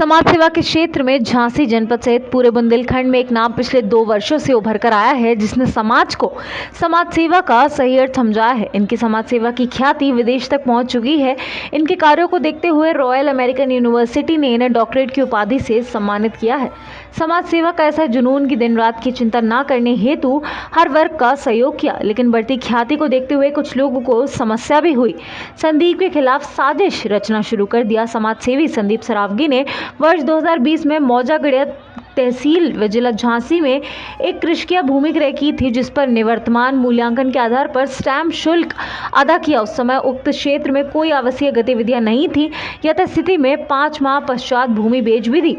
समाज सेवा के क्षेत्र में झांसी जनपद सहित पूरे बुंदेलखंड में एक नाम पिछले 2 वर्षों से उभर कर आया है, जिसने समाज को समाज सेवा का सही अर्थ समझाया है। इनकी समाज सेवा की ख्याति विदेश तक पहुंच चुकी है। इनके कार्यों को देखते हुए रॉयल अमेरिकन यूनिवर्सिटी ने इन्हें डॉक्टरेट की उपाधि से सम्मानित किया है। समाज सेवा का ऐसा जुनून की दिन रात की चिंता न करने हेतु हर वर्ग का सहयोग किया, लेकिन बढ़ती ख्याति को देखते हुए कुछ लोगों को समस्या भी हुई। संदीप के खिलाफ साजिश रचना शुरू कर दिया। समाज सेवी संदीप सरावगी ने वर्ष 2020 में मौजागढ़िया तहसील व जिला झांसी में एक कृषकीय भूमि क्रय की थी, जिस पर निवर्तमान मूल्यांकन के आधार पर स्टैम्प शुल्क अदा किया। उस समय उक्त क्षेत्र में कोई आवश्यक गतिविधियां नहीं थी। यथास्थिति में 5 माह पश्चात भूमि बेच भी दी।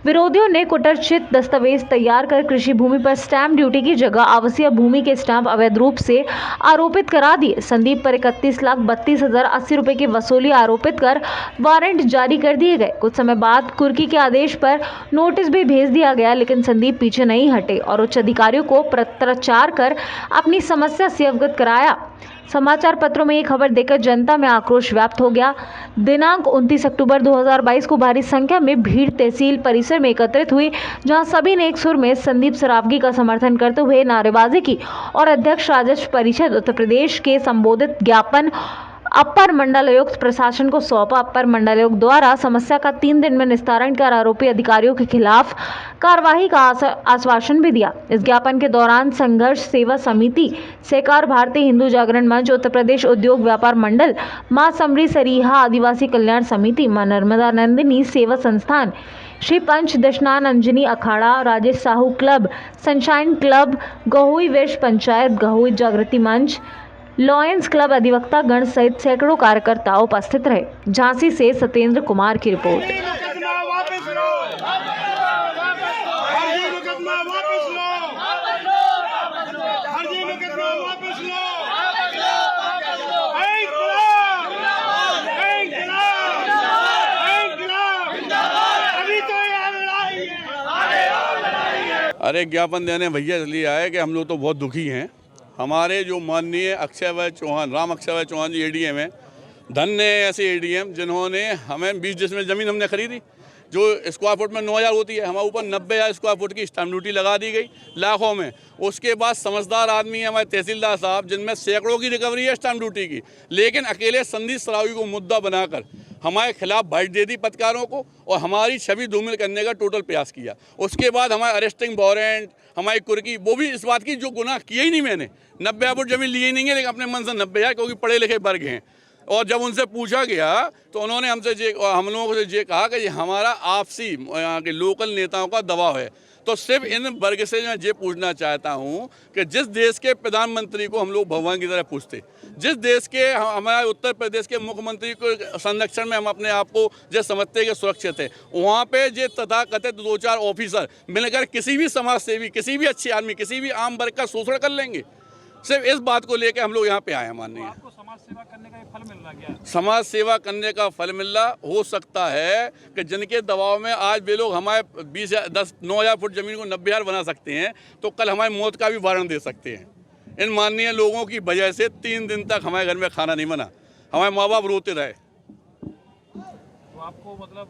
विरोधियों ने कुटरचित दस्तावेज तैयार कर कृषि भूमि पर स्टैम्प ड्यूटी की जगह आवासीय भूमि के स्टैम्प अवैध रूप से आरोपित करा दिए। संदीप पर 31,32,080 रुपए की वसूली आरोपित कर वारंट जारी कर दिए गए। कुछ समय बाद कुर्की के आदेश पर नोटिस भी भेज दिया गया, लेकिन संदीप पीछे नहीं हटे और उच्च अधिकारियों को पत्राचार कर अपनी समस्या से अवगत कराया। समाचार पत्रों में ये खबर देकर जनता में आक्रोश व्याप्त हो गया। दिनांक 29 अक्टूबर 2022 को भारी संख्या में भीड़ तहसील परिसर में एकत्रित हुई, जहां सभी ने एक सुर में संदीप सरावगी का समर्थन करते हुए नारेबाजी की और अध्यक्ष राजस्व परिषद उत्तर प्रदेश के संबोधित ज्ञापन अपर मंडलायुक्त प्रशासन को सौंपा। अपर मंडलायुक्त द्वारा समस्या का 3 दिन में निस्तारण कर आरोपी अधिकारियों के खिलाफ कार्रवाई का आश्वासन भी दिया। इस ज्ञापन के दौरान संघर्ष सेवा समिति, सहकार भारतीय हिंदू जागरण मंच, उत्तर प्रदेश उद्योग व्यापार मंडल, मां समरी सरीहा आदिवासी कल्याण समिति, मां Narmada Nandini Seva Sansthan, Shri Panch Dashnam Anjani Akhada, Rajesh Sahu club, sunshine club, Gahui Vesh panchayat, गहुई जागृति मंच, लॉयंस क्लब अधिवक्ता गण सहित सैकड़ों कार्यकर्ता उपस्थित रहे। झांसी से सत्येंद्र कुमार की रिपोर्ट। अरे ज्ञापन देने भैया इसलिए आए कि हम लोग तो बहुत दुखी हैं। हमारे जो माननीय अक्षय भाई चौहान, राम अक्षय भाई चौहान जी एडीएम हैं, धन्य ऐसे एडीएम जिन्होंने हमें 20 डिसमिल ज़मीन हमने खरीदी, जो स्क्वायर फुट में 9,000 होती है, हमारे ऊपर 90,000 स्क्वायर फुट की स्टैम्प ड्यूटी लगा दी गई लाखों में। उसके बाद समझदार आदमी है हमारे तहसीलदार साहब, जिनमें सैकड़ों की रिकवरी है स्टैम्प ड्यूटी की, लेकिन अकेले संदीप सरावगी को मुद्दा बनाकर हमारे खिलाफ बाइट दे दी पत्रकारों को और हमारी छवि धूमिल करने का टोटल प्रयास किया। उसके बाद हमारे अरेस्टिंग वारंट, हमारी कुर्की, वो भी इस बात की जो गुनाह किया ही नहीं मैंने, 90,000 फुट जमीन ली ही नहीं है, लेकिन अपने मन से 90,000, क्योंकि पढ़े लिखे वर्ग हैं। और जब उनसे पूछा गया तो उन्होंने हम लोगों से ये कहा कि ये हमारा आपसी यहाँ के लोकल नेताओं का दबाव है। तो सिर्फ इन वर्ग से मैं ये पूछना चाहता हूँ कि जिस देश के प्रधानमंत्री को हम लोग भगवान की तरह पूछते, जिस देश के हमारे उत्तर प्रदेश के मुख्यमंत्री को संरक्षण में हम अपने आप को जो समझते हैं कि सुरक्षित है, वहाँ पे ये तथाकथित 2-4 ऑफिसर मिलकर किसी भी समाज सेवी, किसी भी अच्छे आदमी, किसी भी आम वर्ग का शोषण कर लेंगे। सिर्फ इस बात को लेकर हम लोग यहाँ पे आए हैं। माननीय आपको समाज सेवा करने का फल मिल रहा है क्या? समाज सेवा करने का फल मिल रहा हो सकता है कि जिनके दबाव में आज वे लोग हमारे 9,000 फुट जमीन को 90,000 बना सकते हैं, तो कल हमारी मौत का भी वारंट दे सकते हैं। इन माननीय लोगों की वजह से 3 दिन तक हमारे घर में खाना नहीं बना, हमारे माँ बाप रोते रहे। तो आपको मतलब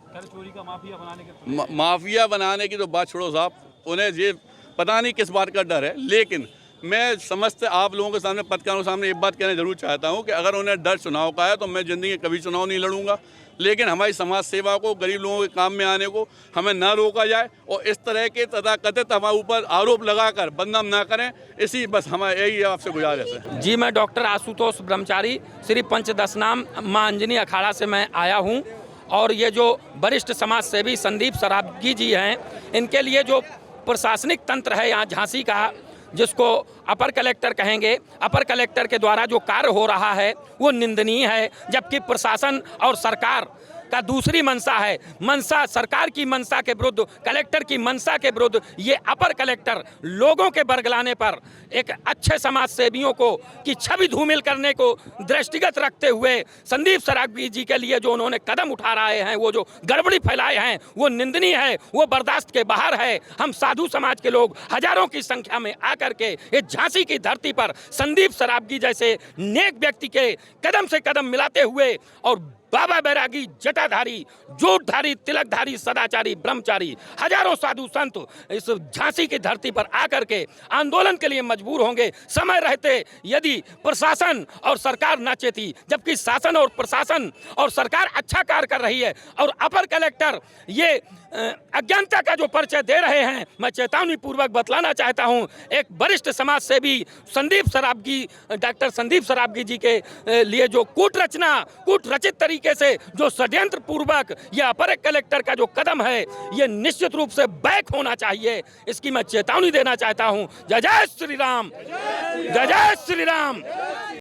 कर चोरी का माफिया बनाने के माफिया बनाने की तो बात छोड़ो साहब, उन्हें ये पता नहीं किस बात का डर है। लेकिन मैं समस्त आप लोगों के सामने, पत्रकारों के सामने एक बात कहना जरूर चाहता हूं कि अगर उन्हें डर चुनाव का है तो मैं ज़िंदगी में कभी चुनाव नहीं लड़ूंगा, लेकिन हमारी समाज सेवा को, गरीब लोगों के काम में आने को हमें ना रोका जाए और इस तरह के तथाकथित हमारे ऊपर आरोप लगाकर बदनाम ना करें, इसी बस हमारे यही आपसे गुजारिश है। जी, मैं डॉक्टर आशुतोष ब्रह्मचारी, श्री पंच दशनाम मां अंजनी अखाड़ा से मैं आया हूँ। और ये जो वरिष्ठ समाज सेवी संदीप सरावगी जी हैं, इनके लिए जो प्रशासनिक तंत्र है यहाँ झांसी का, जिसको अपर कलेक्टर कहेंगे, अपर कलेक्टर के द्वारा जो कार्य हो रहा है वो निंदनीय है। जबकि प्रशासन और सरकार का दूसरी मंशा है, मंशा सरकार की मंशा के विरुद्ध, कलेक्टर की मंशा के विरुद्ध ये अपर कलेक्टर लोगों के बरगलाने पर एक अच्छे समाज सेवियों को की छवि धूमिल करने को दृष्टिगत रखते हुए संदीप सरावगी जी के लिए जो उन्होंने कदम उठा रहे हैं, वो जो गड़बड़ी फैलाए हैं, वो निंदनीय है, वो बर्दाश्त के बाहर है। हम साधु समाज के लोग हजारों की संख्या में आकर के ये झांसी की धरती पर संदीप सरावगी जैसे नेक व्यक्ति के कदम से कदम मिलाते हुए और बाबा बैरागी जटाधारी, जूटधारी, तिलकधारी, सदाचारी, ब्रह्मचारी, हजारों साधु संत इस झांसी की धरती पर आकर के आंदोलन के लिए मजबूर होंगे। समय रहते यदि प्रशासन और सरकार न चेती, जबकि शासन और प्रशासन और सरकार अच्छा कार्य कर रही है और अपर कलेक्टर ये अज्ञानता का जो परिचय दे रहे हैं, मैं चेतावनी पूर्वक बतलाना चाहता हूं। एक वरिष्ठ समाज सेवी संदीप सराबगी, डॉक्टर संदीप सराबगी जी के लिए जो कूटरचित तरीके से जो षड्यंत्र पूर्वक ये अपर कलेक्टर का जो कदम है, ये निश्चित रूप से बैक होना चाहिए। इसकी मैं चेतावनी देना चाहता हूं। जय जय श्री राम, जय जय श्री राम।